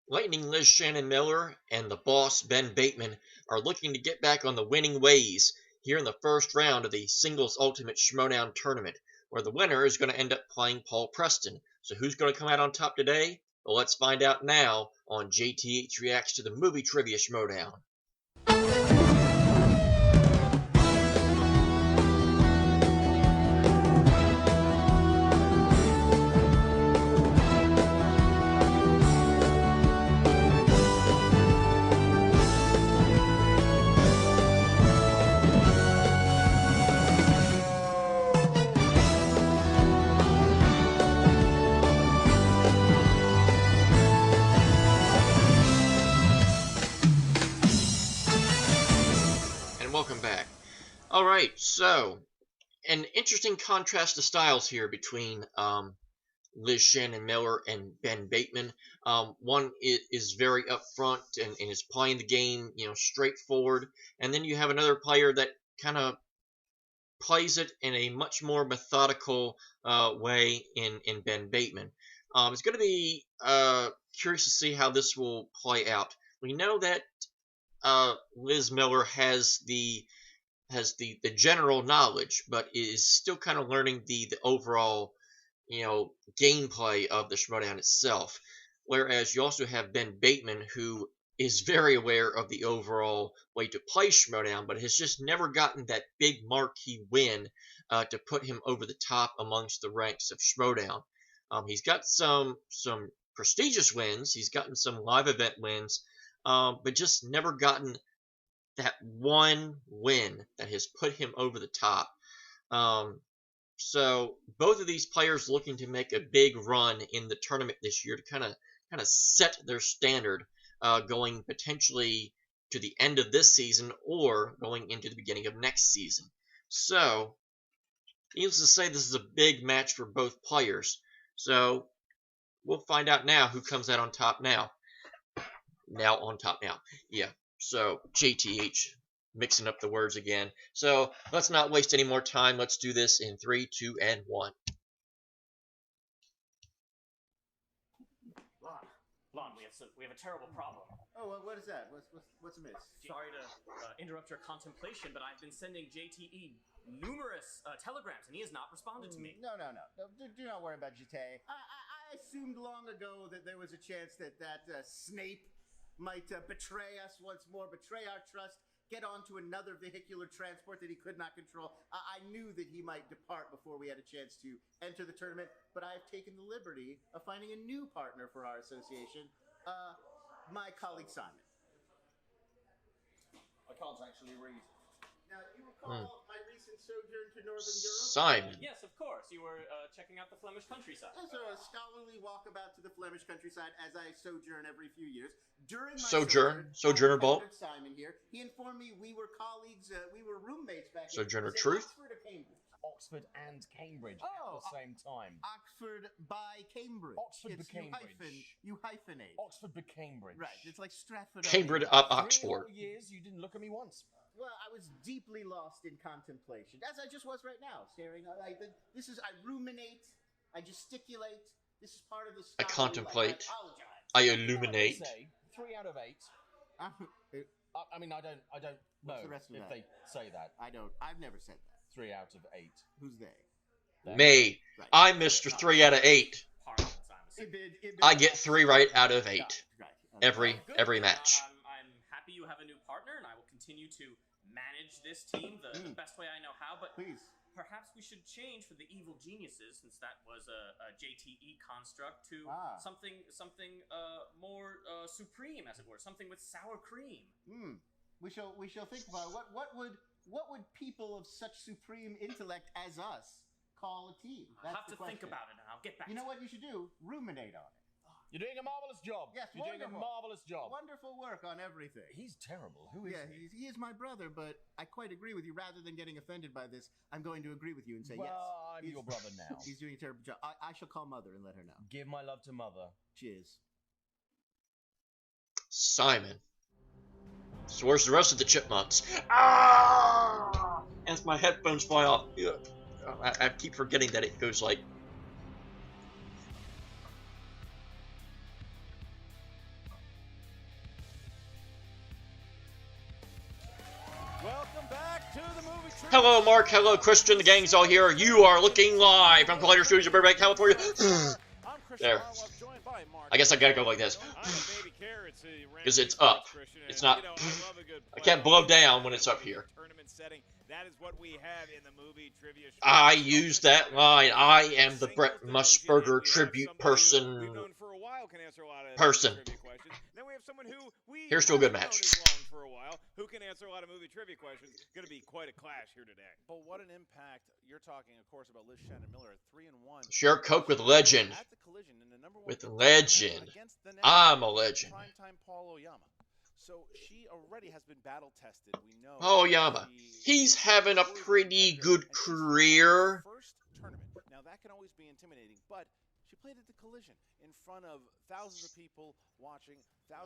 Lightning Liz Shannon Miller and the boss Ben Bateman are looking to get back on the winning ways here in the first round of the Singles Ultimate Schmoedown tournament, where the winner is going to end up playing Paul Preston. So who's going to come out on top today? Well, let's find out now on JTH Reacts to the Movie Trivia Schmoedown. Welcome back. Alright, so an interesting contrast of styles here between Liz Shannon Miller and Ben Bateman. One is very upfront and is playing the game, straightforward, and then you have another player that kind of plays it in a much more methodical way in Ben Bateman. It's going to be curious to see how this will play out. We know that Liz Miller has the general knowledge, but is still kind of learning the overall gameplay of the Schmoedown itself. Whereas you also have Ben Bateman, who is very aware of the overall way to play Schmoedown, but has just never gotten that big marquee win to put him over the top amongst the ranks of Schmoedown. He's got some prestigious wins. He's gotten some live event wins. But just never gotten that one win that has put him over the top. So both of these players looking to make a big run in the tournament this year to kind of set their standard, going potentially to the end of this season or going into the beginning of next season. So, needless to say, this is a big match for both players. So we'll find out now who comes out on top now. Yeah, so JTH, mixing up the words again. So let's not waste any more time. Let's do this in 3, 2, and 1. Lon, we have a terrible problem. Oh, what is that? What's amiss? Sorry to interrupt your contemplation, but I've been sending JTE numerous telegrams, and he has not responded to me. No. Do not worry about JTE. I assumed long ago that there was a chance that Snape might betray us once more, betray our trust, get onto another vehicular transport that he could not control. I knew that he might depart before we had a chance to enter the tournament, but I have taken the liberty of finding a new partner for our association, my colleague Simon. I can't actually read. Now, you recall my recent sojourn to Northern Europe? Simon. Yes, of course. You were checking out the Flemish countryside. As a scholarly walkabout to the Flemish countryside, as I sojourn every few years. During my Sojourner Bolt. Simon here. He informed me we were colleagues, we were roommates back Sojourner in Truth. Oxford or Cambridge? Oxford and Cambridge at the same time. Oxford by Cambridge. Oxford by Cambridge. You hyphenate. Oxford by Cambridge. Right, it's like Stratford. Cambridge up 3 Oxford. years, you didn't look at me once. Well, I was deeply lost in contemplation, as I just was right now, staring. I ruminate, I gesticulate. This is part of the I scholarly contemplate. life. I apologize. I illuminate. Say 3 out of 8. I mean, I don't know the rest of if that? they say that. I've never said that. 3 out of 8. Who's they? Me. Right. I'm Mr. 3 out of 8. Pardon, Simon. I get 3 right out of 8. Right. Every Good. match. I'm happy you have a new partner, and I will continue to manage this team the best way I know how. But Please. perhaps we should change for the evil geniuses, since that was a JTE construct, to something more supreme, as it were, something with sour cream. We shall think about it. What would people of such supreme intellect as us call a team? I'll have to think about it, and I'll get back. You know what you should do? Ruminate on it. You're doing a marvelous job. Yes, You're doing a marvelous job. Wonderful work on everything. He's terrible. Who is he? He is my brother, but I quite agree with you. Rather than getting offended by this, I'm going to agree with you and say yes. Well, I'm your brother now. He's doing a terrible job. I shall call Mother and let her know. Give my love to Mother. Cheers. Simon. So where's the rest of the chipmunks? Ah! As my headphones fly off. I keep forgetting that it goes like... Hello, Mark. Hello, Christian. The gang's all here. You are looking live from Collider Studios in Burbank, California. There. I guess I gotta go like this. Because it's up. It's not. I can't blow down when it's up here. I use that line. I am the Brett Musburger tribute person. Here's to a good match. Who can answer a lot of movie trivia questions? Going to be quite a clash here today. But what an impact. You're talking, of course, about Liz Shannon Miller at 3-1. Share Coke with Legend. With Legend. I'm a legend. Primetime Paul Oyama. So she already has been battle tested. We know. Oyama. He's having a pretty good career. First tournament. Now that can always be intimidating, but she played at the Collision in front of thousands of people watching, a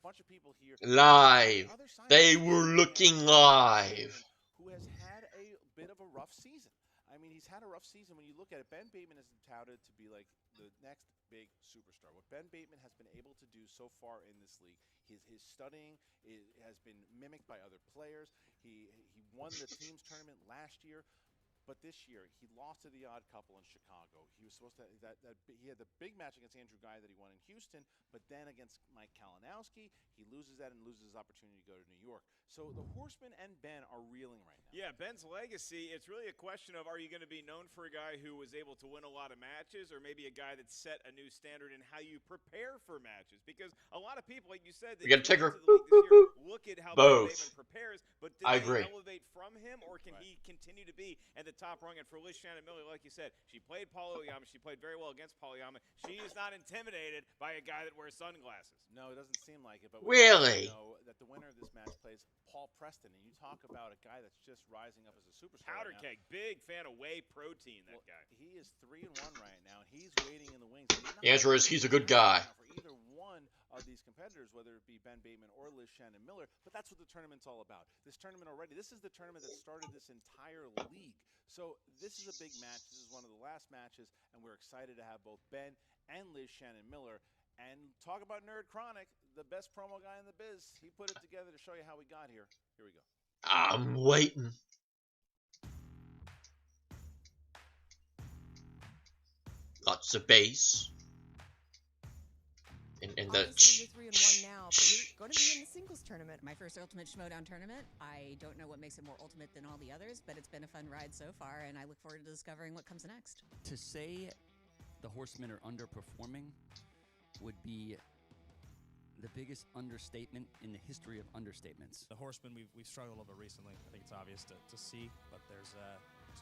bunch of people here. Live. They were looking live. Who has had a bit of a rough season. I mean, he's had a rough season when you look at it. Ben Bateman is touted to be like the next big superstar. What Ben Bateman has been able to do so far in this league, his studying has been mimicked by other players. He won the teams tournament last year. But this year, he lost to the odd couple in Chicago. He was supposed to he had the big match against Andrew Guy that he won in Houston, but then against Mike Kalinowski, he loses that and loses his opportunity to go to New York. So the Horsemen and Ben are reeling right now. Yeah, Ben's legacy, it's really a question of, are you going to be known for a guy who was able to win a lot of matches, or maybe a guy that set a new standard in how you prepare for matches? Because a lot of people, like you said, we got to take her. Look at how Both. Ben Bateman prepares, but did I they agree. elevate from him, or can he continue to be at the top rung? And for Liz Shannon Miller, like you said, she played Paul Oyama. She played very well against Paul Oyama. She is not intimidated by a guy that wears sunglasses. No, it doesn't seem like it. But really? Know that the winner of this match plays Paul Preston, and you talk about a guy that's just rising up as a superstar. Powder right keg, big fan of whey protein. That guy. He is 3-1 right now, and he's waiting in the wings. The answer is he's a good guy. For either one of these competitors, whether it be Ben Bateman or Liz Shannon Miller, but that's what the tournament's all about. This tournament already, this is the tournament that started this entire league. So this is a big match. This is one of the last matches, and we're excited to have both Ben and Liz Shannon Miller. And talk about Nerd Chronic, the best promo guy in the biz. He put it together to show you how we got here. Here we go. I'm waiting. Lots of bass. And the Obviously, you're 3-1 now, but you're going to be in the singles tournament. My first Ultimate Schmoedown tournament. I don't know what makes it more ultimate than all the others, but it's been a fun ride so far, and I look forward to discovering what comes next. To say the Horsemen are underperforming would be the biggest understatement in the history of understatements. The Horsemen, we've struggled a little bit recently. I think it's obvious to see, but there's a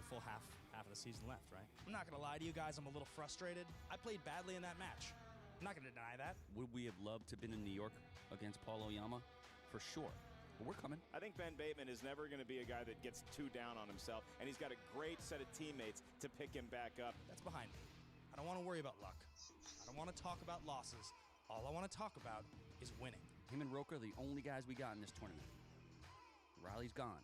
full half of the season left, right? I'm not going to lie to you guys. I'm a little frustrated. I played badly in that match. I'm not going to deny that. Would we have loved to have been in New York against Paul Oyama? For sure. But we're coming. I think Ben Bateman is never going to be a guy that gets too down on himself, and he's got a great set of teammates to pick him back up. That's behind me. I don't want to worry about luck. I don't want to talk about losses. All I want to talk about is winning. Him and Roker are the only guys we got in this tournament. Riley's gone.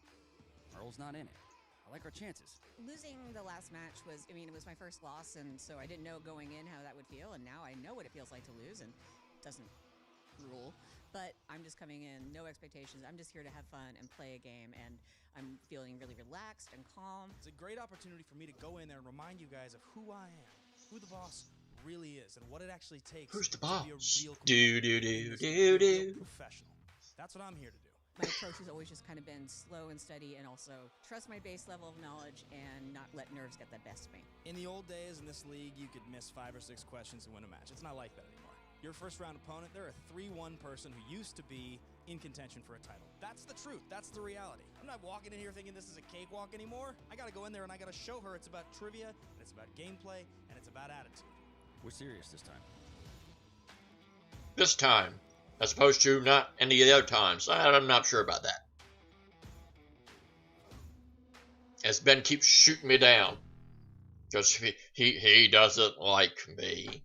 Earl's not in it. I like our chances. Losing the last match was, I mean, it was my first loss, and so I didn't know going in how that would feel, and now I know what it feels like to lose, and it doesn't rule. But I'm just coming in, no expectations. I'm just here to have fun and play a game, and I'm feeling really relaxed and calm. It's a great opportunity for me to go in there and remind you guys of who I am, who the boss really is, and what it actually takes Who's the to boss? be a real professional. That's what I'm here to do. My approach has always just kind of been slow and steady, and also trust my base level of knowledge and not let nerves get the best of me. In the old days in this league, you could miss 5 or 6 questions and win a match. It's not like that anymore. Your first round opponent, they're a 3-1 person who used to be in contention for a title. That's the truth. That's the reality. I'm not walking in here thinking this is a cakewalk anymore. I got to go in there and I got to show her it's about trivia, and it's about gameplay, and it's about attitude. We're serious this time. This time. As opposed to not any of the other times. I'm not sure about that. As Ben keeps shooting me down. Because he doesn't like me.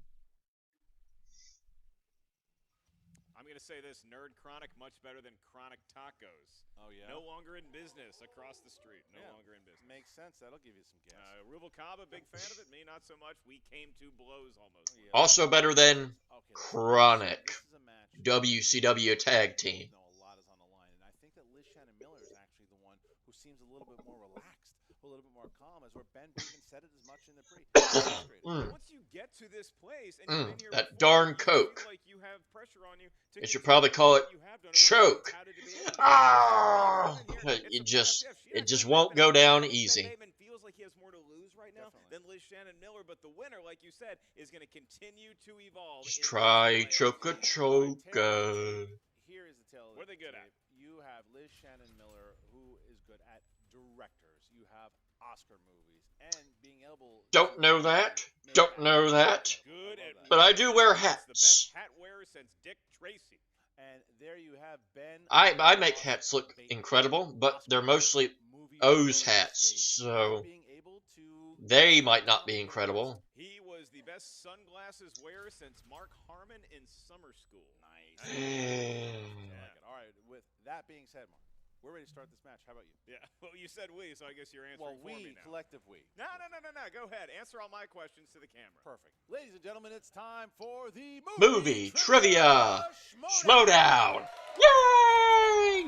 I'm going to say this, Nerd Chronic much better than Chronic Tacos. Oh, yeah? No longer in business across the street. No longer in business. Makes sense. That'll give you some gas. Rubalcaba, big fan of it. Me, not so much. We came to blows almost. Oh, yeah. Also better than Chronic. This is a match. WCW Tag Team. A lot is on the line, and I think that Liz Shannon Miller is actually the one who seems a little Once you get to this place and you've been here that before, darn you Coke. feel like you have pressure on you to They should continue probably to call do it what you have done. choke. Ah, it just won't go down Ben easy. Bateman feels like he has more to lose right now than Liz Shannon Miller, but the winner, like you said, is going to continue to evolve. Just try choke-a-choke. Here is the tale. What are they good at? You have Liz Shannon Miller, who is good at directors. You have Oscar movies and being able. Don't know that. Don't know that. Good at But I do wear the best hats. hat wearer since Dick Tracy. And there you have Ben. I make hats look incredible, but they're mostly O's hats, so they might not be incredible. He was the best sunglasses wearer since Mark Harmon in summer school. Nice. All right. With that being said, Mark, we're ready to start this match. How about you? Yeah. Well, you said we, so I guess you're answering Well, for me now. Collective we. No. Go ahead. Answer all my questions to the camera. Perfect. Ladies and gentlemen, it's time for the Movie Trivia Schmoedown. Yay!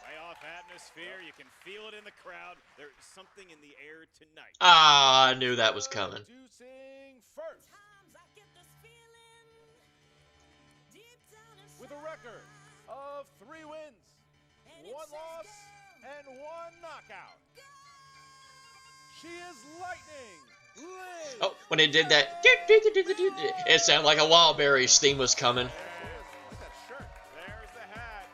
Playoff atmosphere. You can feel it in the crowd. There's something in the air tonight. Ah, I knew that was coming. Introducing first, with a record of 3 wins, 1 loss, and 1 knockout, she is Lightning Liz. Oh, when they did that, it sounded like a Wildberries theme was coming. Look at that shirt. There's the hat.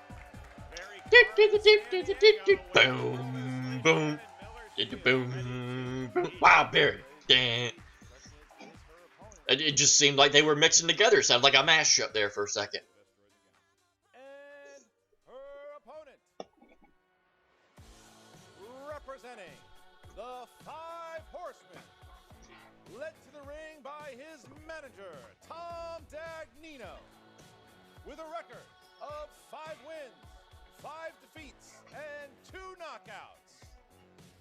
Boom, boom, boom, boom. Wildberry. It just seemed like they were mixing together. It sounded like a mashup there for a second. And her opponent, representing the 5 Horsemen, led to the ring by his manager, Tom Dagnino, with a record of 5 wins, 5 defeats, and 2 knockouts.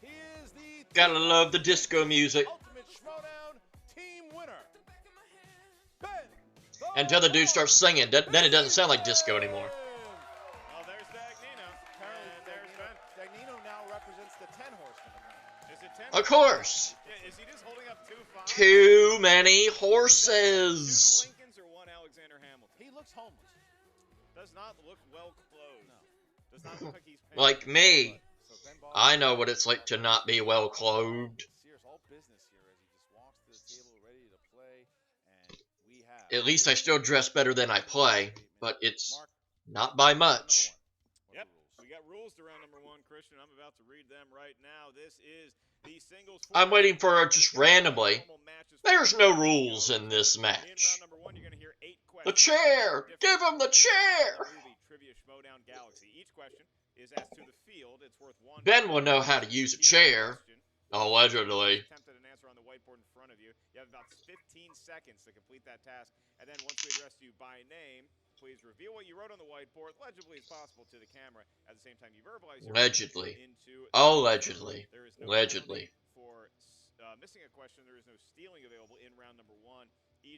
He is the Gotta love the disco music. Ultimate Schmoedown team winner. Ben, Until the dude starts singing, then it doesn't sound like disco anymore. Well, there's Dagnino. And there's Ben. Dagnino now represents the 10 Horsemen. Is it 10? Of course. Yeah, is he just holding up 2 5? Too many horses. 2 Lincolns or 1 Alexander Hamilton? He looks homeless. Does not look well clothed. No. Does not look like he's paying. Like me. So Ben Ball, I know what it's like to not be well clothed. Sears all business here as he just walks to the table ready to play, and we have. At least I still dress better than I play, but it's not by much. Yep. We got rules to round number 1, Christian. I'm about to read them right now. This is the singles. I'm waiting for just randomly. There's no rules in this In match. round number 1, you're going to hear 8 questions. The chair! Give him the chair! Movie Trivia Schmoedown Galaxy. Each question is as to the field. It's worth 1. Ben will know how to use a chair. Allegedly. Attempted an answer on the whiteboard in front of you. You have about 15 seconds to complete that task. And then once we address you by name, please reveal what you wrote on the whiteboard, legibly as possible to the camera. At the same time, you verbalize your Allegedly. into Allegedly. There is no Allegedly. penalty for missing a question. There is no stealing available in round number 1.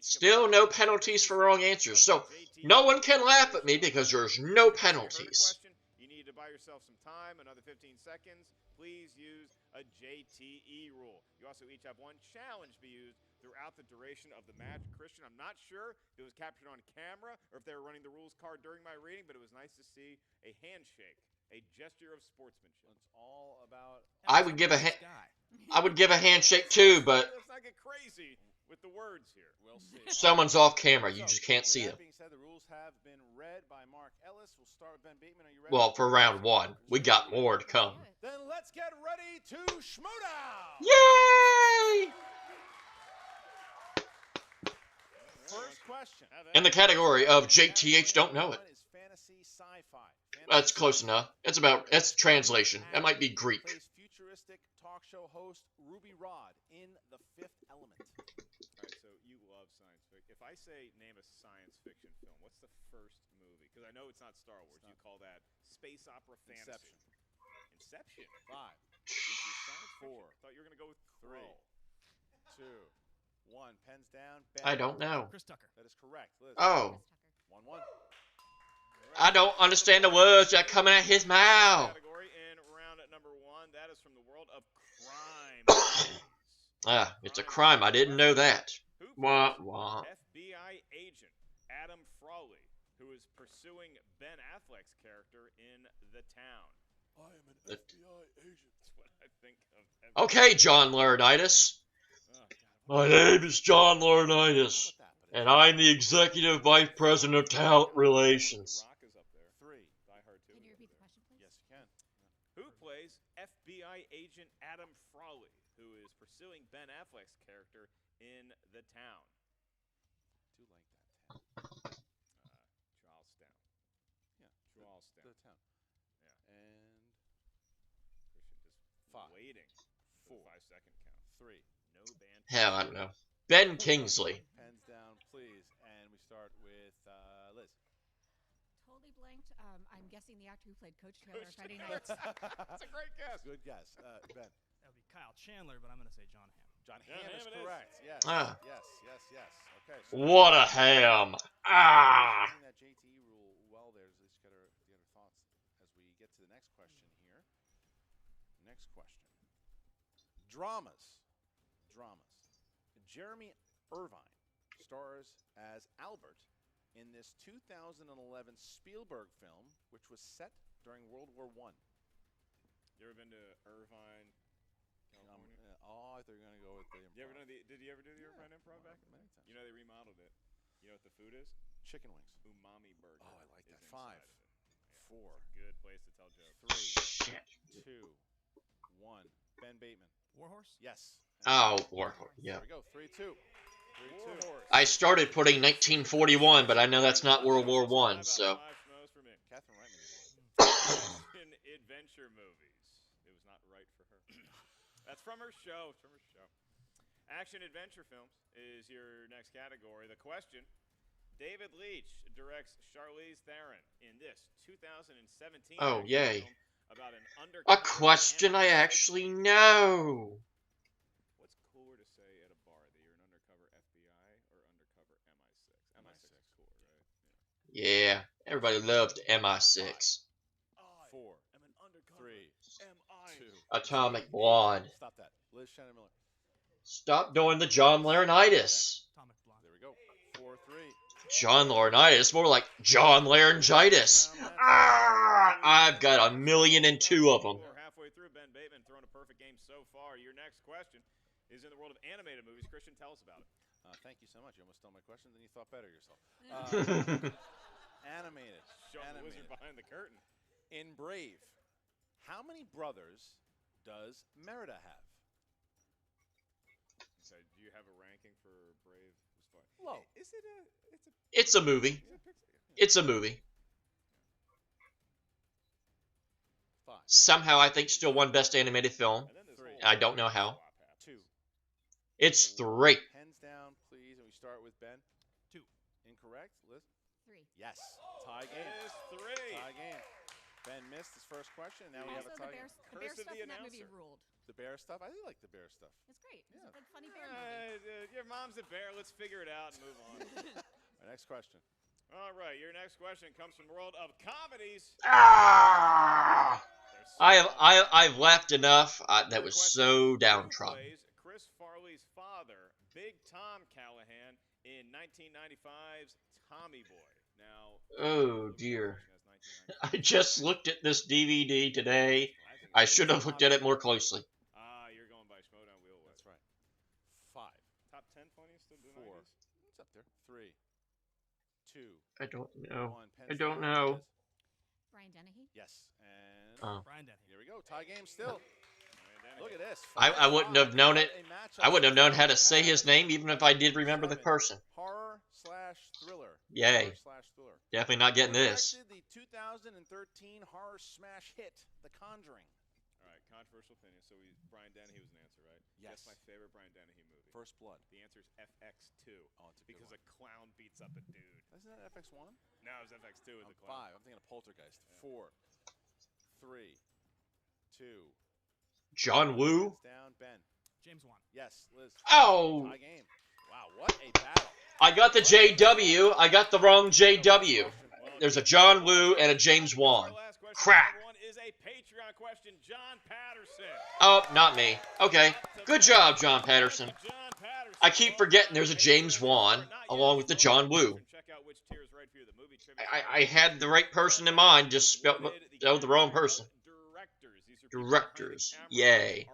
Still no penalties for wrong answers. So no one can laugh at me because there's no penalties. You need to buy yourself some time, another 15 seconds. Please use a JTE rule. You also each have 1 challenge to be used throughout the duration of the match. Christian, I'm not sure if it was captured on camera or if they were running the rules card during my reading, but it was nice to see a handshake, a gesture of sportsmanship. It's all about. I would give a handshake too, but Let's not get crazy with the words here. We'll see. someone's off camera. You just can't see With them. that being said, the rules have been read by Mark Ellis. We'll start with Ben Bateman. Are you ready? Well, for round 1. We got more to come. Then let's get ready to Schmoedown. Yay! First question. In the category of JTH don't know it. Is fantasy sci-fi. That's close enough. It's translation. That might be Greek. Plays futuristic talk show host Ruby Rod in The Fifth Element. All right, so you love science fiction. If I say name a science fiction film, what's the first movie? Because I know it's not Star Wars. You call that space opera fantasy. Inception. 5, This is science 4, fiction. I thought you were going to go with 3, Crow. 2, 1. Pens down. Ben. I don't know. Chris Tucker. That is correct. Liz. Oh. 1-1. I don't understand the words that are coming out his mouth. Category in round number 1. That is from the world of crime. Ah, it's a crime. I didn't know that. Who Wah, plays wah. FBI agent Adam Frawley, who is pursuing Ben Affleck's character in The Town? I am an FBI agent. That's what I think of. Okay, John Laurinaitis. Oh, My name is John Laurinaitis, and I'm the Executive Vice President of Talent Relations. Rock is up there. 3. Die Hard 2. Can you repeat the question, please? Yes, you can. Who plays FBI agent Adam Frawley, who is pursuing Ben Affleck's character in The Town? Do like that town. Charlestown. Yeah, Charlestown. the town. Yeah. And Christian just 5, waiting for 4, the 5-second count. 3. No band. Hell, I don't know. Ben Kingsley. Pens down, please. And we start with Liz. Totally blanked. I'm guessing the actor who played Coach Taylor on Friday Night. That's a great guess. Good guess. Ben. That would be Kyle Chandler, but I'm going to say John Hamm. John Yeah, Hamm is Hamm it is. correct. Yes. Ah. Yes. Okay. So What a ham. Ah. using that JTE rule well there. Let's get our thoughts as we get to the next question here. Next question. Dramas. Jeremy Irvine stars as Albert in this 2011 Spielberg film, which was set during World War I. You ever been to Irvine, California? I thought you were going to go with the You ever improv. did you ever do the Irvine Improv back? Many times. You know they remodeled it. You know what the food is? Chicken wings. Umami burger. Oh, I like that. is 5, inside of it. 4, Good place to tell jokes. 3, Shit. 2, 1. Ben Bateman. Warhorse? Yes. Oh, Warhorse. Yeah. There we go. 3-2. 3-2. I started putting 1941, but I know that's not World War I, so. Catherine Reitman. In adventure movies. It was not right for her. That's from her show. Action adventure films is your next category. The question: David Leitch directs Charlize Theron in this 2017 Oh, action yay. film about an A undercover question I MI6 actually know. What's cooler to say at a bar, that you're an undercover FBI or undercover MI6? MI6 is cool, right? Yeah, everybody loved MI6. 4, I'm an undercover 3, MI. 2. Atomic Blonde. Stop that. Liz Shannon Miller. Stop doing the John Laurinaitis. Atomic Blonde. There we go. 4-3. John Laurinaitis, more like John Laryngitis. Ah, I've got 1,000,002 of them. We're halfway through. Ben Bateman throwing a perfect game so far. Your next question is in the world of animated movies. Christian, tell us about it. Thank you so much. You almost stole my question, then you thought better of yourself. Animated. Show the wizard behind the curtain. In Brave, how many brothers does Merida have? So, do you have a ranking for Brave as far? Low. Is it a? It's a movie. Is it a Pixar? It's a movie. 5, Somehow I think still won Best Animated Film. And then this 3. whole I don't know how. swap happens. 2. It's 3. Hands down, please, and we start with Ben. 2. Incorrect. Liz? 3. Yes. Tie It game. is 3. Tie game. Ben missed his first question, and now we have Also, a tie the bear, game. the bear Curse of stuff the in that movie announcer. ruled. The bear stuff? I do like the bear stuff. It's great. Yeah. It's a funny bear movie. Your mom's a bear. Let's figure it out and move on. Our next question. All right, your next question comes from the world of comedies. Ah! There's so I've laughed enough. That was Question, so who downtrodden. plays Chris Farley's father, Big Tom Callahan, in 1995's Tommy Boy? Now, Oh dear. that's I just looked at this DVD today. I should have looked at it more closely. You're going by Schmoedown Wheelwood. That's right. 5, Top 10 funniest of the 4. 90s? It's up there. 3, 2, I don't know. 1. I don't know. Brian Dennehy. Yes. And Oh. Brian Dennehy. here we go. Tie game still. Look at this. I wouldn't have known it. A matchup I wouldn't have known how to say has his name even if I did remember the 7. person. Horror/thriller. Yay. Horror/thriller. Definitely not getting this. Directed the 2013 horror smash hit, The Conjuring. All right, controversial opinion. So Brian Dennehy was an answer, right? Yes. That's my favorite Brian Dennehy movie. First Blood. The answer is FX2. Oh, it's a good Because one. a clown beats up a dude. Isn't that FX1? No, it's FX2 is a clown. 5. I'm thinking of Poltergeist. 4, 3, 2. John Woo? Hands down. Ben. James Wan. Yes. Liz. Oh! Tie game. Wow, what a battle. I got the JW. I got the wrong JW. There's a John Woo and a James Wan. Our last question, Crap. number 1, is a a Patreon question. John Patterson. Oh, not me. Okay. Good job, John Patterson. I keep forgetting there's a James Wan along with the John Woo. Check out which tier is right for you. The movie trivia. I had the right person in mind, just spelled the wrong person. Directors. Yay.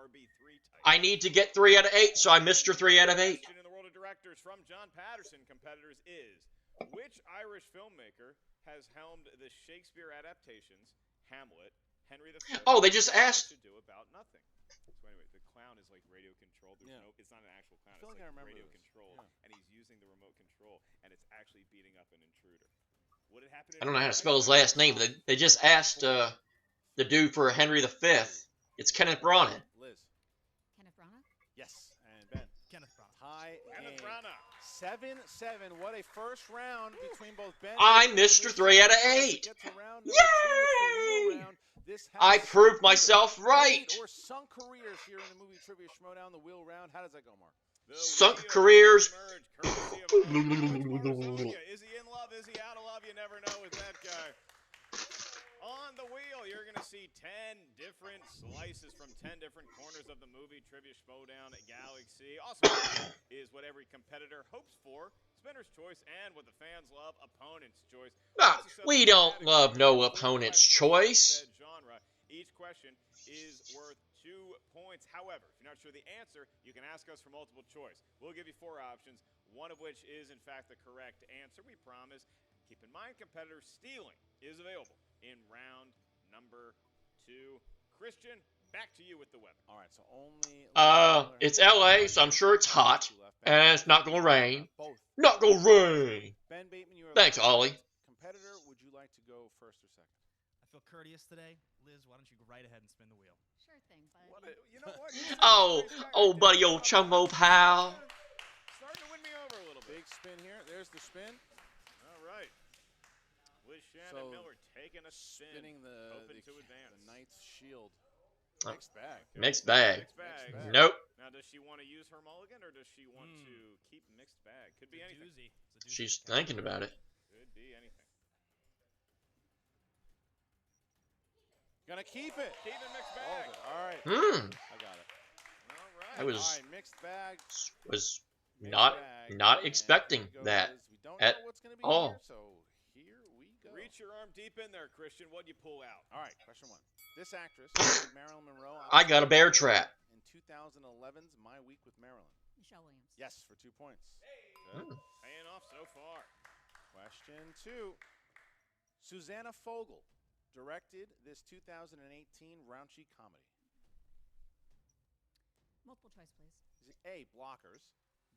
I need to get 3 out of 8, so I missed your 3 out of 8. In the world of directors from John Patterson, competitors is, which Irish filmmaker has helmed the Shakespeare adaptations, Hamlet, Henry V? Oh, they just asked. To do about nothing. So anyway, the clown is like radio controlled. There's no, it's not an actual clown. It's like radio controlled, and he's using the remote control, and it's actually beating up an intruder. Would it happen? I don't know how to spell his last name, but they just asked the dude for Henry V. It's Kenneth Branagh. Liz. Kenneth Branagh? Yes. And Ben. Kenneth Branagh. High Kenneth game. Branagh. 7-7. What a first round between both Ben. I missed your 3 out of 8. Yay! I proved myself right. Or sunk careers here in the movie trivia Schmoedown, the wheel round. How does that go, Mark? Sunk careers. Is he in love? Is he out of love? You never know with that guy. On the wheel, you're going to see 10 different slices from 10 different corners of the movie trivia Schmoedown Galaxy. Also is what every competitor hopes for. Spinner's choice and what the fans love, opponent's choice. Ah, we don't love no opponent's choice. Genre. Each question is worth 2 points. However, if you're not sure the answer, you can ask us for multiple choice. We'll give you 4 options, one of which is in fact the correct answer. We promise. Keep in mind, competitor stealing is available in round number 2. Christian, back to you with the weather. All right, so only. It's LA, so I'm sure it's hot, and it's not gonna rain. Not gonna rain. Ben Bateman, you are. Thanks, Ollie. Competitor, would you like to go first or second? I feel courteous today. Liz, why don't you go right ahead and spin the wheel? Sure thing, bud. You know what? Oh, buddy, old chumbo pal. Starting to win me over a little bit. Big spin here. There's the spin. All right. With Shannon Miller taking a spin, spinning hoping to advance. The Knight's Shield. Oh. Mixed bag. Mixed bag. Mixed bag. Nope. Now, does she want to use her mulligan, or does she want to keep mixed bag? Could be anything. She's thinking about it. Could be anything. Gonna keep it. Keep it mixed bag. All right. I got it. All right. I was All right, mixed bag. Was not expecting that We don't at know what's gonna be all. here, so here we go. Reach your arm deep in there, Christian. What'd you pull out? All right, question 1. This actress, Marilyn Monroe. I got a bear trap. In 2011's My Week with Marilyn. Michelle Williams. Yes, for 2 points. Paying off so far. Question 2. Susanna Fogel directed this 2018 raunchy comedy. Multiple choice, please. Is it A, Blockers,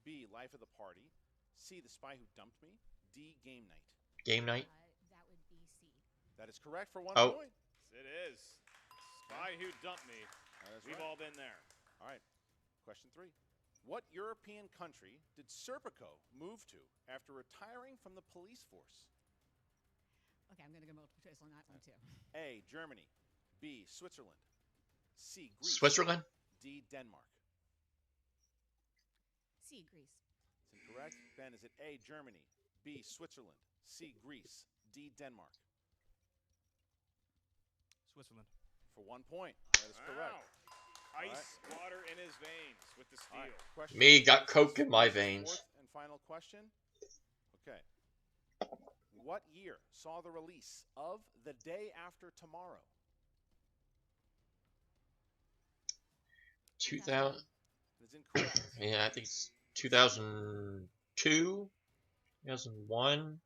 B, Life of the Party, C, The Spy Who Dumped Me, D, Game Night? Game night. That would be C. That is correct for 1 Oh. point. It is. Spy Who Dumped Me. We've all been there. All right. Question 3. What European country did Serpico move to after retiring from the police force? Okay, I'm going to go multiple choice on that one, too. A, Germany, B, Switzerland, C, Greece, Switzerland? D, Denmark? C, Greece. It's incorrect. Ben, is it A, Germany, B, Switzerland, C, Greece, D, Denmark? Switzerland. For 1 point. That is correct. Ice water in his veins with the steel. Question Me got coke in my veins. 4th and final question. Okay. What year saw the release of The Day After Tomorrow? 2000. It's incorrect. Yeah, I think it's 2002, 2001. Ben,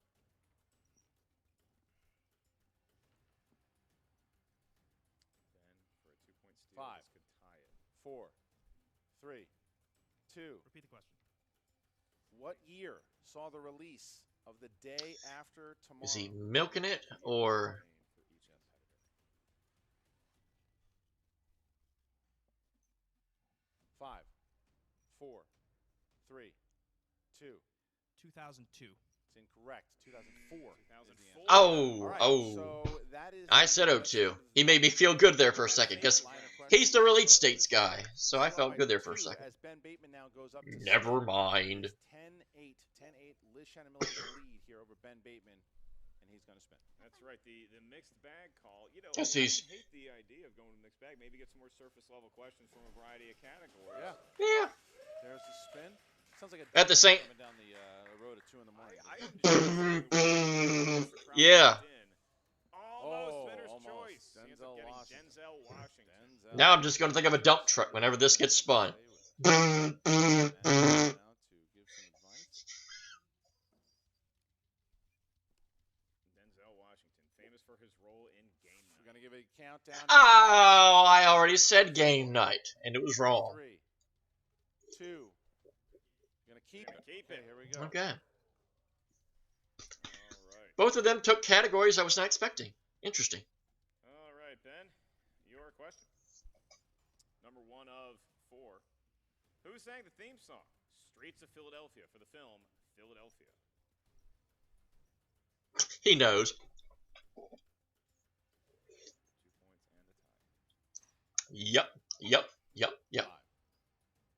for a 2-point steal, 5, this could tie it. 4, 3, 2. Repeat the question. What year saw the release of The Day After Tomorrow? Is he milking it or? For each competitor. 5, 4, 3, 2. 2002. It's incorrect. 2004. 2004. Oh, Right, oh. so that is I said 02. He made me feel good there for a second because he's the Release States guy. So I felt good there for a second. As Ben Bateman now goes up to Never mind. 10-8. 10-8. Liz Shannon Miller in the lead here over Ben Bateman. and he's going to spin. That's right, the mixed bag call. You know, Yes, I he's- hate the idea of going to mixed bag. Maybe get some more surface level questions from a variety of categories. Yeah. Yeah. There's the spin. Sounds like a At the same- coming down the road at 2 in the morning. Yeah. Almost winner's almost. choice. He ends up Denzel getting Washington. Denzel Washington. Now I'm just going to think of a dump truck whenever this gets spun. Now to give some advice. Denzel Washington, famous for his role in Game We're Night. going to give a countdown. Oh, I already said game night, and it was wrong. 3, 2. You're going to keep it. Keep Okay, it. here we go. Okay. All right. Both of them took categories I was not expecting. Interesting. All right, Ben. Your question. Number 1 of 4. Who sang the theme song, Streets of Philadelphia, for the film Philadelphia? He knows. 2 points and a tie. Yep. 5,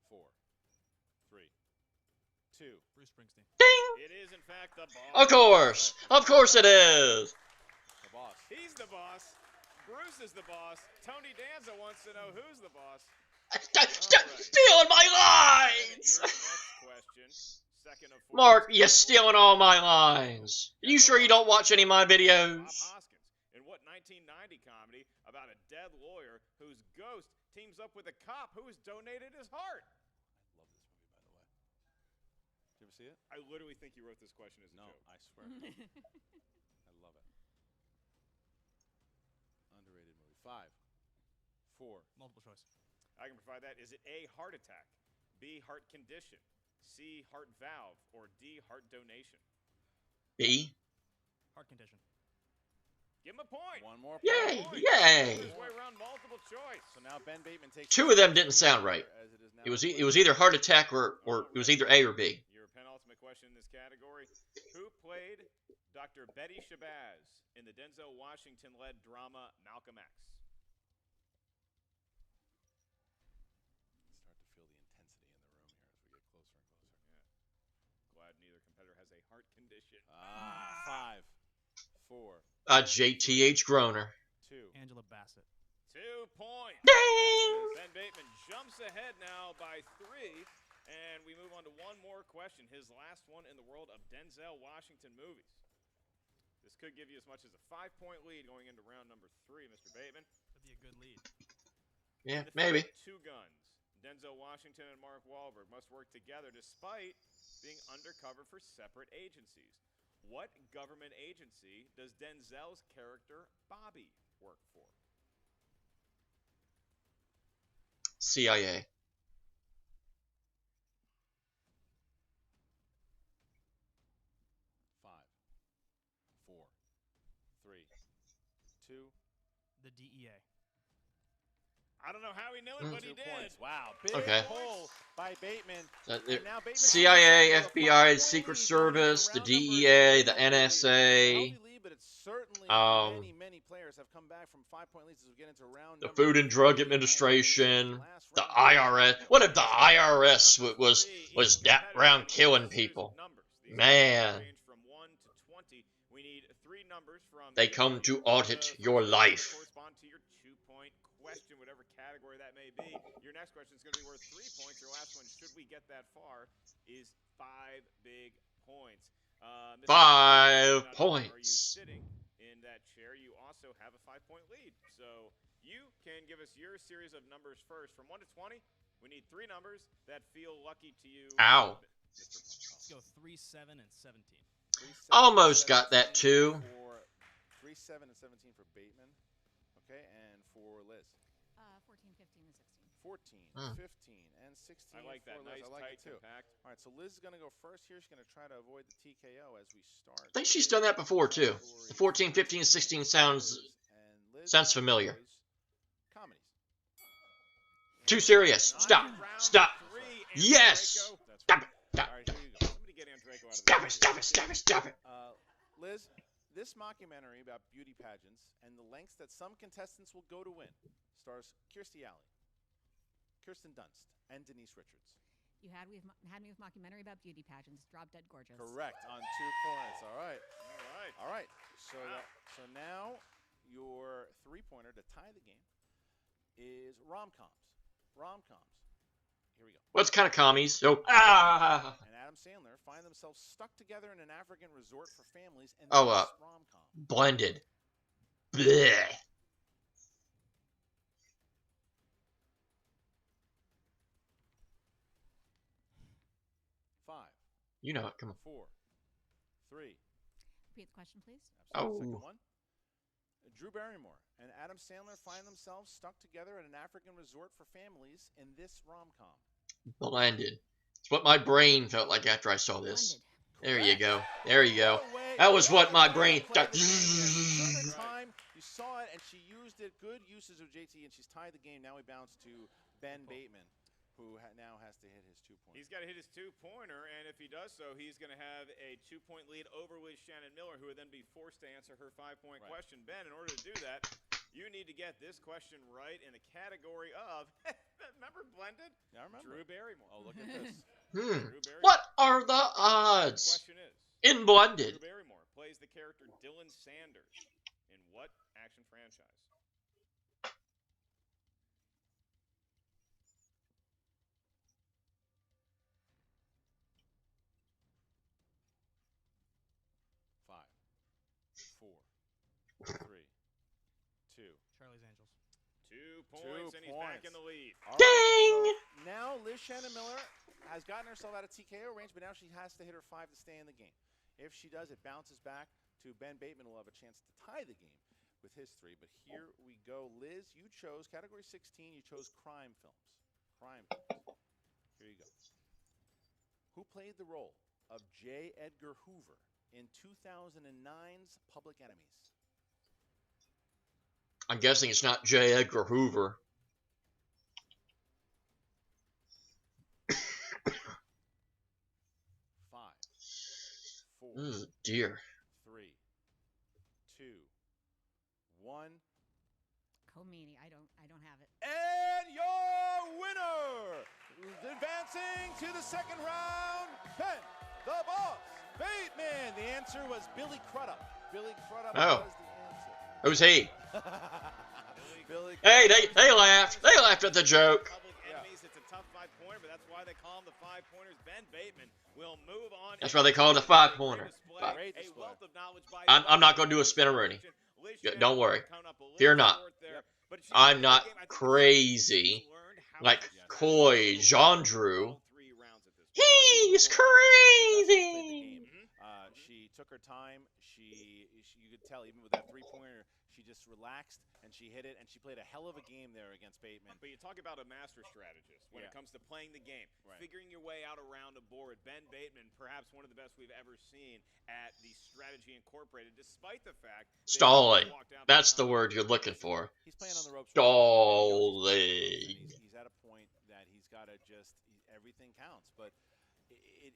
4, 3, 2. Bruce Springsteen. Ding! It is, in fact, the boss. Of course. Of course it is. The boss. He's the boss. Bruce is the boss. Tony Danza wants to know who's the boss. Stealing my lines! Your next question. Second of 4. Mark, you're stealing all my lines. Are you sure you don't watch any of my Bob videos? Hoskins. In what 1990 comedy about a dead lawyer whose ghost teams up with a cop who has donated his heart? I love this movie, by the way. Did you ever see it? I literally think you wrote this question as a No, joke. I swear. I love it. Underrated movie. 5, 4. Multiple choice. I can provide that. Is it A, heart attack, B, heart condition, C, heart valve, or D, heart donation? B. Heart condition. Give him a point. One more Yay! point. Yay! His way around multiple choice. So now Ben Bateman takes 2 of them didn't sound right. as it is now It was either heart attack or it was either A or B. Your penultimate question in this category. Who played Dr. Betty Shabazz in the Denzel Washington-led drama Malcolm X? Start to feel the intensity in the room here as we get closer and closer. Glad neither competitor has a heart condition. 5, 4, JTH Groner. 2. Angela Bassett. 2 points. Ding! Ben Bateman jumps ahead now by 3, and we move on to one more question. His last one in the world of Denzel Washington movies. This could give you as much as a 5-point lead going into round number 3, Mr. Bateman. That'd be a good lead. Yeah, In the maybe. film Two Guns, Denzel Washington and Mark Wahlberg must work together despite being undercover for separate agencies. What government agency does Denzel's character Bobby work for? CIA. 5, 4, 3, 2. The DEA. I don't know how he knew it, but 2 he did. points. Wow. Big Okay. pull by Bateman. That- And now Bateman CIA, has a FBI, 5-point Secret lead going into Service, the round number DEA, the 3. NSA, Healthy lead, but it's certainly many players have come back from 5-point leads as we get into round the number Food and Drug 3. Administration, Last the round. IRS. What if the IRS was that round killing people? Man. Range from 1 to 20. We need 3 numbers from They come to audit your life. Correspond to your 2-point question, whatever category that may be. Your next question is going to be worth 3 points. Your last one, should we get that far, is 5 big points. Mr. 5 not only Are you points. sitting in that chair? You also have a 5-point lead. So you can give us your series of numbers first. From 1 to 20, we need 3 numbers that feel lucky to you. Ow. Let's go 3, 7, and 17. 3, 7, Almost got that 17 too. For 3, 7, and 17 for Bateman. Okay, and for Liz. 14, 15, and 16. 14, Hmm. 15, and 16. I like that. for Liz. Nice, I like tight, it too. compact. All right, so Liz is going to go first here. She's going to try to avoid the TKO as we start. I think she's done that before too. The 14, 15, 16 sounds familiar. Comedies. Too serious. Stop. Stop. Yes. Stop it. Stop All right, it. here you go. Somebody get Andreyko out of Stop there. it. Stop it. Stop it. Stop it. Liz, this mockumentary about beauty pageants and the lengths that some contestants will go to win stars Kirstie Alley, Kirsten Dunst, and Denise Richards. You had me with mockumentary about beauty pageants. Drop dead gorgeous. Correct on 2 points. All right. All right. right. All right. So Wow. so now your 3-pointer to tie the game is rom-coms. Rom-coms. Here we go. What's kind of commies? Oh, And Adam Sandler find themselves stuck together in an African resort for families and this rom-com. Blended. Bleh. 5. You know it. Come on. 4. 3. Repeat the question, please. Absolutely. Second one. Drew Barrymore and Adam Sandler find themselves stuck together at an African resort for families in this rom-com. Blended. It's what my brain felt like after I saw this. Blended. There you go. There you go. That was what my brain thought. Time, you saw it, and she used it. Good usage of JT, and she's tied the game. Now we bounce to Ben Bateman, who now has to hit his 2-pointer. He's got to hit his 2-pointer, and if he does so, he's going to have a 2-point lead over Liz Shannon Miller, who would then be forced to answer her 5-point question. Ben, in order to do that, you need to get this question right in the category of, remember Blended? Yeah, I remember. Drew Barrymore. Oh, look at this. What are the odds? The question is, in Blended. Drew Barrymore plays the character Dylan Sanders in what action franchise? Five, 4, 3, 2. Charlie's Angels. 2 points, and he's back in the lead. All Ding! right, so now Liz Shannon Miller has gotten herself out of TKO range, but now she has to hit her 5 to stay in the game. If she does, it bounces back to Ben Bateman, who will have a chance to tie the game with his 3. But here we go. Liz, you chose category 16. You chose crime films. Crime films. Here you go. Who played the role of J. Edgar Hoover in 2009's Public Enemies? I'm guessing it's not J. Edgar Hoover. 5, 4, Oh, dear. 3, 2, 1. Comini, I don't have it. And your winner, advancing to the second round, Ben, the Boss, Bateman. The answer was Billy Crudup. Billy Crudup was the answer. Who's he? Billy Hey, they laughed. They laughed at the joke. Public Enemies, it's a tough 5-pointer, but that's why they call him the 5-pointers. Ben Bateman will move on. That's why they call it a 5-pointer. Great display. A wealth of knowledge by I'm not going to do a spinneroonie. Don't worry. Fear not. I'm not crazy like Coy Jean Drew. He's crazy. She took her time. You could tell even with that 3-pointer, she just relaxed and she hit it, and she played a hell of a game there against Bateman. But you talk about a master strategist when it comes to playing the game, figuring your way out around a board. Ben Bateman, perhaps one of the best we've ever seen at the Strategy Incorporated, despite the fact Stalling. That's the word you're looking for. He's playing on the ropes. Stalling. He's at a point that he's got to everything counts. But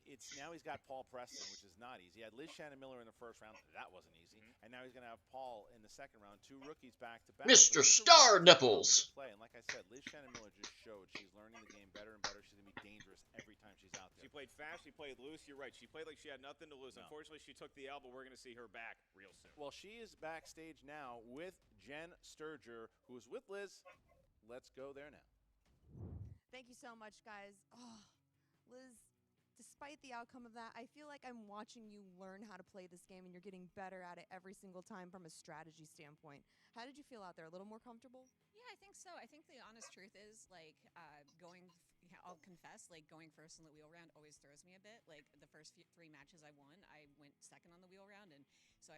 it's now he's got Paul Preston, which is not easy. He had Liz Shannon Miller in the first round. That wasn't easy. And now he's going to have Paul in the second round. 2 rookies back to back. Mr. Star Nipples. And like I said, Liz Shannon Miller just showed she's learning the game better and better. She's going to be dangerous every time she's out there. She played fast. She played loose. You're right. She played like she had nothing to lose. No. Unfortunately, she took the elbow. We're going to see her back real soon. Well, she is backstage now with Jen Sturger, who is with Liz. Let's go there now. Thank you so much, guys. Oh, Liz, despite the outcome of that, I feel like I'm watching you learn how to play this game, and you're getting better at it every single time from a strategy standpoint. How did you feel out there? A little more comfortable? Yeah, I think so. I think the honest truth is, like, I'll confess, like, going first in the wheel round always throws me a bit. Like, the first 3 matches I won, I went second on the wheel round, and so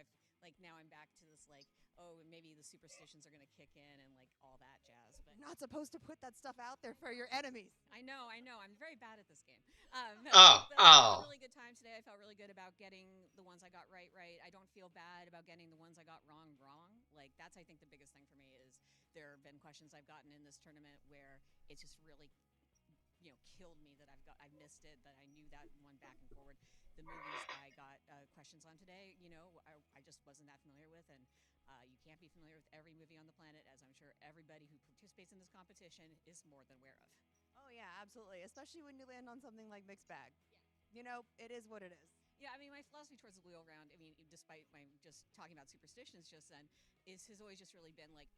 now I'm back to this, like, oh, maybe the superstitions are going to kick in and, like, all that jazz. But not supposed to put that stuff out there for your enemies. I know. I'm very bad at this game. I had a really good time today. I felt really good about getting the ones I got right. I don't feel bad about getting the ones I got wrong. Like, that's, I think, the biggest thing for me is there have been questions I've gotten in this tournament where it's just really, killed me that I missed it, that I knew that one back and forward. The movies I got questions on today, I just wasn't that familiar with, and you can't be familiar with every movie on the planet, as I'm sure everybody who participates in this competition is more than aware of. Oh, yeah, absolutely, especially when you land on something like Mixed Bag. Yeah. It is what it is. Yeah, I mean, my philosophy towards the wheel round, I mean, despite my just talking about superstitions just then, has always just really been like,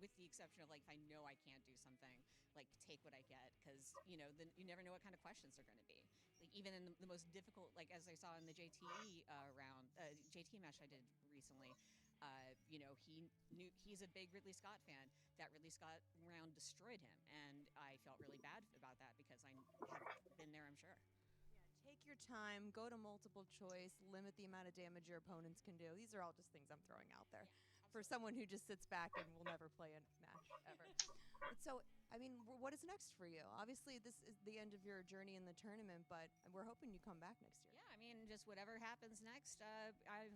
with the exception of like, if I know I can't do something, like take what I get, because then you never know what kind of questions they're going to be. Like even in the most difficult, like as I saw in the JTE JT match I did recently, he's a big Ridley Scott fan. That Ridley Scott round destroyed him, and I felt really bad about that because I have been there, I'm sure. Take your time, go to multiple choice, limit the amount of damage your opponents can do. These are all just things I'm throwing out there for someone who just sits back and will never play a match ever. But so, I mean, what is next for you? Obviously, this is the end of your journey in the tournament, but we're hoping you come back next year. Yeah, I mean, just whatever happens next, I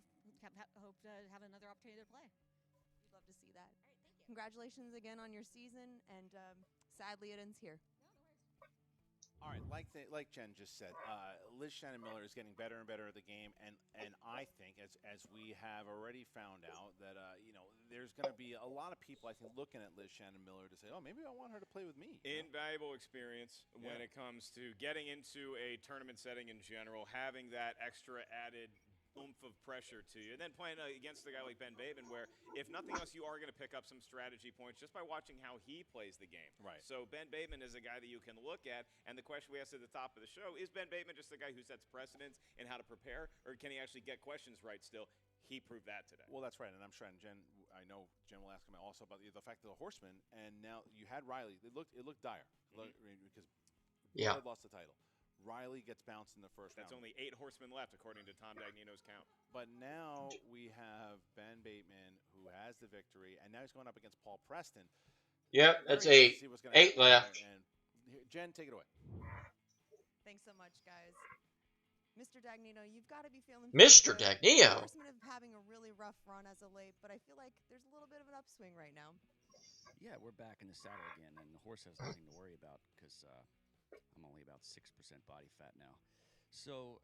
hope to have another opportunity to play. We'd love to see that. All right, thank you. Congratulations again on your season, and sadly, it ends here. All right, like Jen just said, Liz Shannon Miller is getting better and better at the game, and I think, as we have already found out, that there's going to be a lot of people, I think, looking at Liz Shannon Miller to say, oh, maybe I want her to play with me. Invaluable experience when it comes to getting into a tournament setting in general, having that extra added oomph of pressure to you, and then playing against a guy like Ben Bateman, where if nothing else, you are going to pick up some strategy points just by watching how he plays the game. Right. So Ben Bateman is a guy that you can look at, and the question we asked at the top of the show is: Ben Bateman just the guy who sets precedents in how to prepare, or can he actually get questions right still? He proved that today. Well, that's right, and I'm sure, and I know Jen will ask him also about the fact of the Horseman, and now you had Riley. It looked dire because Blood lost the title. Riley gets bounced in the first round. That's only 8 horsemen left, according to Tom Dagnino's count. But now we have Ben Bateman, who has the victory, and now he's going up against Paul Preston. Yep, that's 8. 8 left. And Jen, take it away. Thanks so much, guys. Mr. Dagnino, you've got to be feeling Mr. Dagnino. Horsemen have having a really rough run as of late, but I feel like there's a little bit of an upswing right now. Yeah, we're back in the saddle again, and the horse has nothing to worry about because I'm only about 6% body fat now. So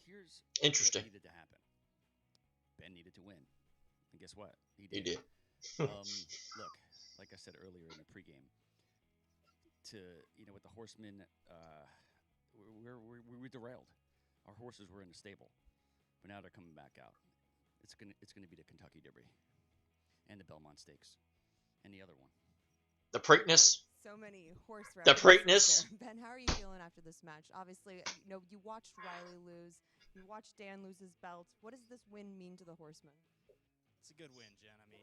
here's interesting. What needed to happen. Ben needed to win, and guess what? He did. Look, like I said earlier in the pregame, with the horsemen, we derailed. Our horses were in the stable, but now they're coming back out. It's gonna be the Kentucky Derby, and the Belmont Stakes, and the other one. The Preakness. So many horse references. The Preakness. Ben, how are you feeling after this match? Obviously, you watched Riley lose. You watched Dan lose his belt. What does this win mean to the Horsemen? It's a good win, Jen. I mean,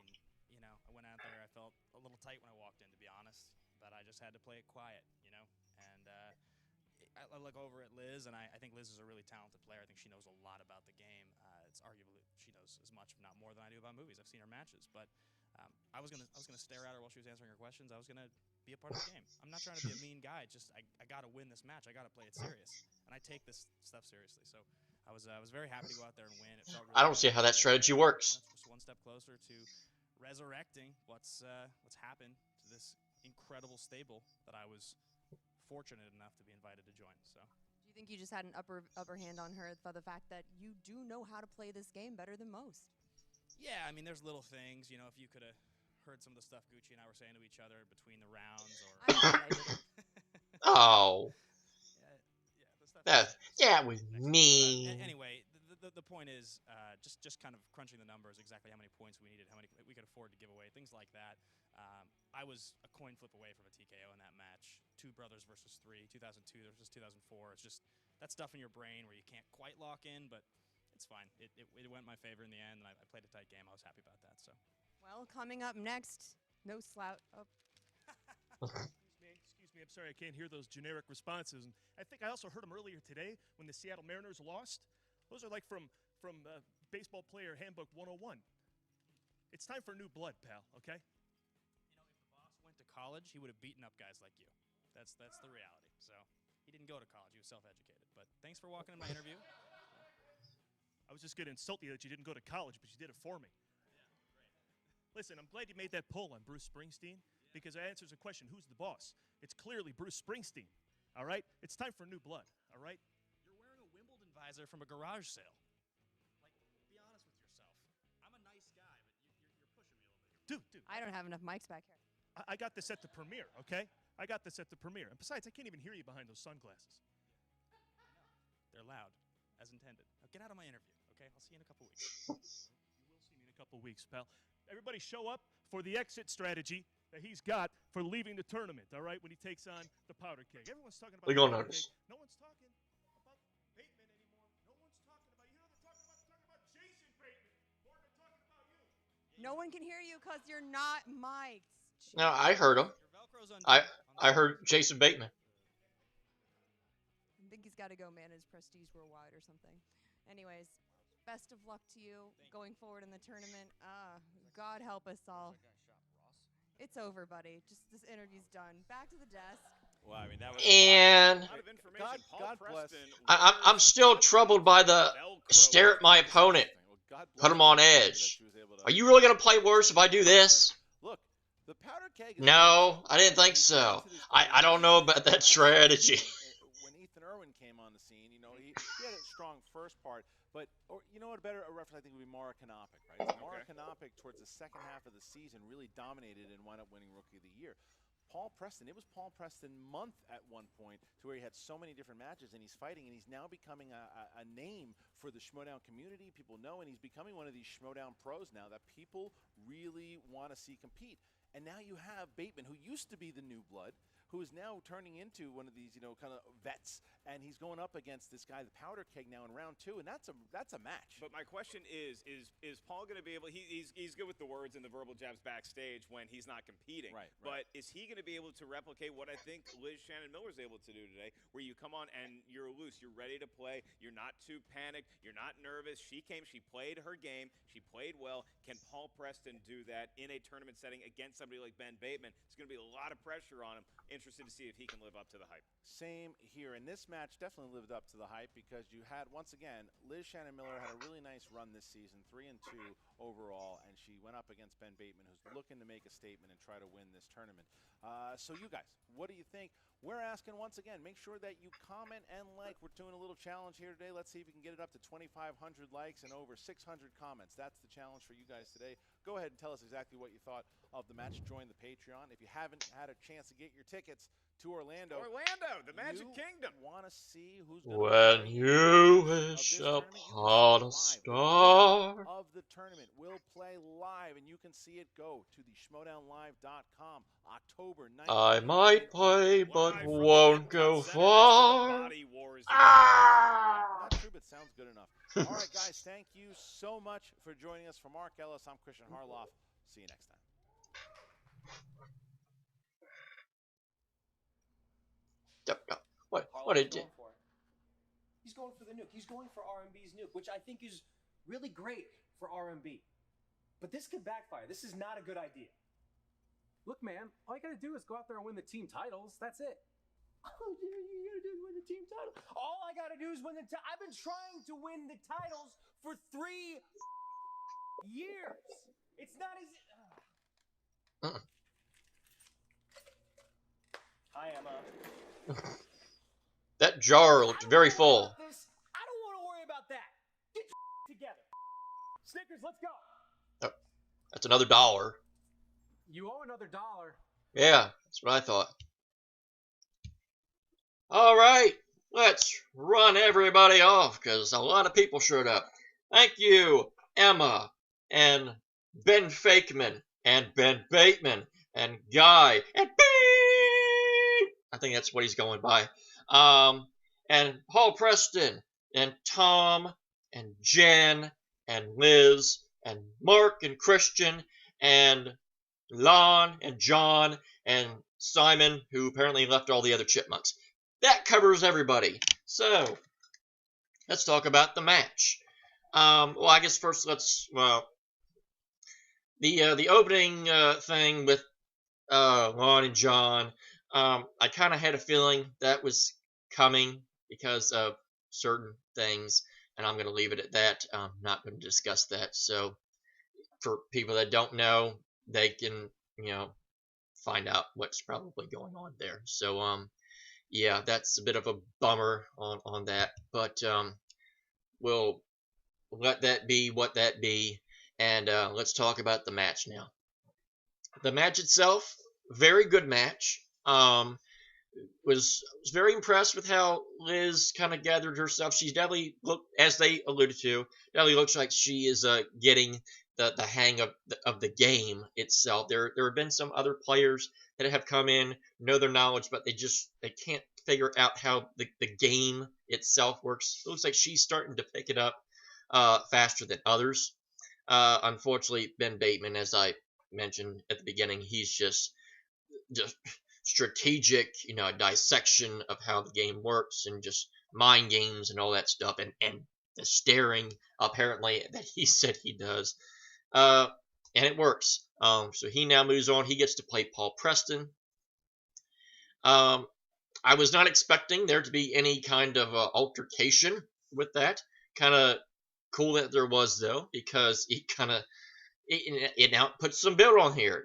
I went out there. I felt a little tight when I walked in, to be honest. But I just had to play it quiet, And I look over at Liz, and I think Liz is a really talented player. I think she knows a lot about the game. It's arguably she knows as much, if not more, than I do about movies. I've seen her matches, but I was gonna stare at her while she was answering her questions. I was gonna be a part of the game. I'm not trying to be a mean guy. Just I got to win this match. I got to play it serious, and I take this stuff seriously. So I was very happy to go out there and win. It felt really I don't see how that strategy works. Just one step closer to resurrecting what's happened to this incredible stable that I was fortunate enough to be invited to join. So. Do you think you just had an upper hand on her by the fact that you do know how to play this game better than most? Yeah, I mean, there's little things. If you could have heard some of the stuff Gucci and I were saying to each other between the rounds, or oh, that was mean. Anyway, the point is just kind of crunching the numbers, exactly how many points we needed, how many we could afford to give away, things like that. I was a coin flip away from a TKO in that match. 2 brothers versus 3, 2002 versus 2004. It's just that stuff in your brain where you can't quite lock in, but it's fine. It went in my favor in the end, and I played a tight game. I was happy about that. So. Well, coming up next, no slouch. Oh. Excuse me. I'm sorry I can't hear those generic responses. And I think I also heard them earlier today when the Seattle Mariners lost. Those are like from Baseball Player Handbook 101. It's time for new blood, pal. Okay. If the boss went to college, he would have beaten up guys like you. That's the reality. So he didn't go to college. He was self-educated. But thanks for walking in my interview. I was just going to insult you that you didn't go to college, but you did it for me. Yeah, great. Listen, I'm glad you made that poll on Bruce Springsteen because it answers the question, who's the boss? It's clearly Bruce Springsteen, all right? It's time for new blood, all right? You're wearing a Wimbledon visor from a garage sale. Be honest with yourself. I'm a nice guy, but you're pushing me a little bit. Dude. I don't have enough mics back here. I got this at the premiere, okay? I got this at the premiere. And besides, I can't even hear you behind those sunglasses. They're loud, as intended. Get out of my interview, okay? I'll see you in a couple weeks. You will see me in a couple weeks, pal. Everybody show up for the exit strategy that he's got for leaving the tournament, all right, when he takes on the powder keg. Everyone's talking about We the gonna powder notice. keg. No one's talking about Bateman anymore. No one's talking about, you know, they're talking about Jason Bateman more than they're talking about you. No one can hear you because you're not mic'd. No, I heard him. I heard Jason Bateman. I think he's got to go manage Prestige Worldwide or something. Anyways, best of luck to you going forward in the tournament. God help us all. It's over, buddy. Just this interview's done. Back to the desk. Well, I mean, that was And A lot of information. God bless. I'm still troubled by the stare at my opponent, put him on edge. Are you really gonna play worse if I do this? Look, the powder keg is No, I didn't think so. I don't know about that strategy. When Ethan Irwin came on the scene, you know, he had a strong first part, but you know what, a better reference I think would be Mara Kanopic, right? So Mara Kanopic towards the second half of the season really dominated and wound up winning Rookie of the Year. Paul Preston, it was Paul Preston month at one point to where he had so many different matches and he's fighting and he's now becoming a name for the Schmoedown community. People know, and he's becoming one of these Schmoedown pros now that people really want to see compete. And now you have Bateman, who used to be the new blood, who is now turning into one of these, you know, kind of vets, and he's going up against this guy, the powder keg, now in round 2, and that's a match. But my question is Paul going to be able? He's good with the words and the verbal jabs backstage when he's not competing. Right. But is he going to be able to replicate what I think Liz Shannon Miller is able to do today, where you come on and you're loose, you're ready to play, you're not too panicked, you're not nervous. She came, she played her game, she played well. Can Paul Preston do that in a tournament setting against somebody like Ben Bateman? It's going to be a lot of pressure on him. Interested to see if he can live up to the hype. Same here, and this match definitely lived up to the hype because you had, once again, Liz Shannon Miller had a really nice run this season, 3-2 overall, and she went up against Ben Bateman, who's looking to make a statement and try to win this tournament. So you guys, what do you think? We're asking once again, make sure that you comment and like. We're doing a little challenge here today. Let's see if we can get it up to 2,500 likes and over 600 comments. That's the challenge for you guys today. Go ahead and tell us exactly what you thought of the match. Join the Patreon. If you haven't had a chance to get your tickets to Orlando, the Magic Kingdom. Want to see who's going When you wish upon a star. of the tournament will play live, and you can see it. Go to the schmoedownlive.com October 9th. I might play, but won't go far. Not true, but sounds good enough. All right, guys, thank you so much for joining us. For Mark Ellis, I'm Christian Harloff. See you next time. What it did? He's going for the nuke. He's going for RMB's nuke, which I think is really great for RMB. But this could backfire. This is not a good idea. Look, man, all you gotta do is go out there and win the team titles. That's it. Oh, yeah, you gotta do is win the team title. All I gotta do is win the title. I've been trying to win the titles for 3 years. It's not easy. Hi, Emma. That jar looked very full. I don't want to worry about that. Get your together. Snickers, let's go. Oh, that's another $1. You owe another $1. Yeah, that's what I thought. All right, let's run everybody off because a lot of people showed up. Thank you, Emma, and Ben Fakeman, and Ben Bateman, and Guy, and Beep! I think that's what he's going by. And Paul Preston, and Tom, and Jen, and Liz, and Mark, and Christian, and Lon, and John, and Simon, who apparently left all the other chipmunks. That covers everybody. So, let's talk about the match. Well, I guess first the opening thing with Lon and John, I kind of had a feeling that was coming because of certain things, and I'm going to leave it at that. I'm not going to discuss that. So, for people that don't know, they can, find out what's probably going on there. So, yeah, that's a bit of a bummer on that, but we'll let that be what that be, and let's talk about the match now. The match itself, very good match. was very impressed with how Liz kind of gathered herself. She definitely looked, as they alluded to, definitely looks like she is getting the hang of the game itself. There have been some other players that have come in, know their knowledge, but they can't figure out how the game itself works. It looks like she's starting to pick it up faster than others. Unfortunately, Ben Bateman, as I mentioned at the beginning, he's just strategic, dissection of how the game works and just mind games and all that stuff, and the staring apparently that he said he does, and it works. So he now moves on. He gets to play Paul Preston. I was not expecting there to be any kind of altercation with that. Kind of cool that there was, though, because it now puts some build on here.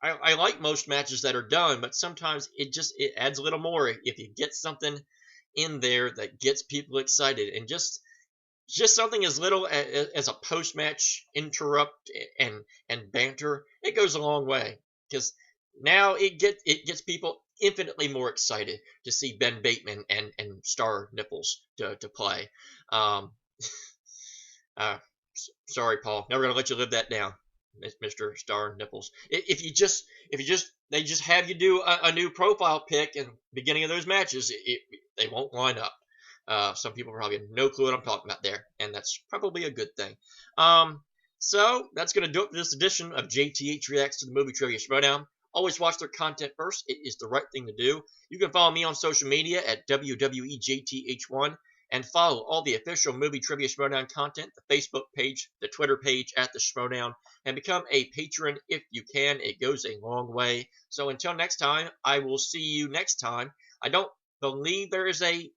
I like most matches that are done, but sometimes it adds a little more if you get something in there that gets people excited, and just something as little as a post match interrupt and banter, it goes a long way, because now it gets people infinitely more excited to see Ben Bateman and Star Nipples to play. Sorry, Paul, never gonna let you live that down, Mr. Star Nipples. If they just have you do a new profile pic in the beginning of those matches, they won't line up. Some people probably have no clue what I'm talking about there, and that's probably a good thing. So that's going to do it for this edition of JTH Reacts to the Movie Trivia Schmoedown. Always watch their content first. It is the right thing to do. You can follow me on social media at WWEJTH1 and follow all the official Movie Trivia Schmoedown content, the Facebook page, the Twitter page at the Schmoedown, and become a patron if you can. It goes a long way. So until next time, I will see you next time. I don't believe there is a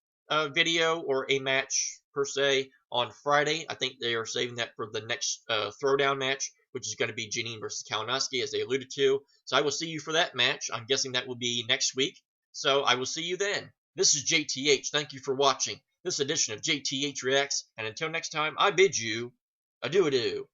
video or a match per se on Friday. I think they are saving that for the next throwdown match, which is going to be Janine versus Kalinowski, as they alluded to. So I will see you for that match. I'm guessing that will be next week. So I will see you then. This is JTH. Thank you for watching this edition of JTH Reacts, and until next time, I bid you adieu-adieu.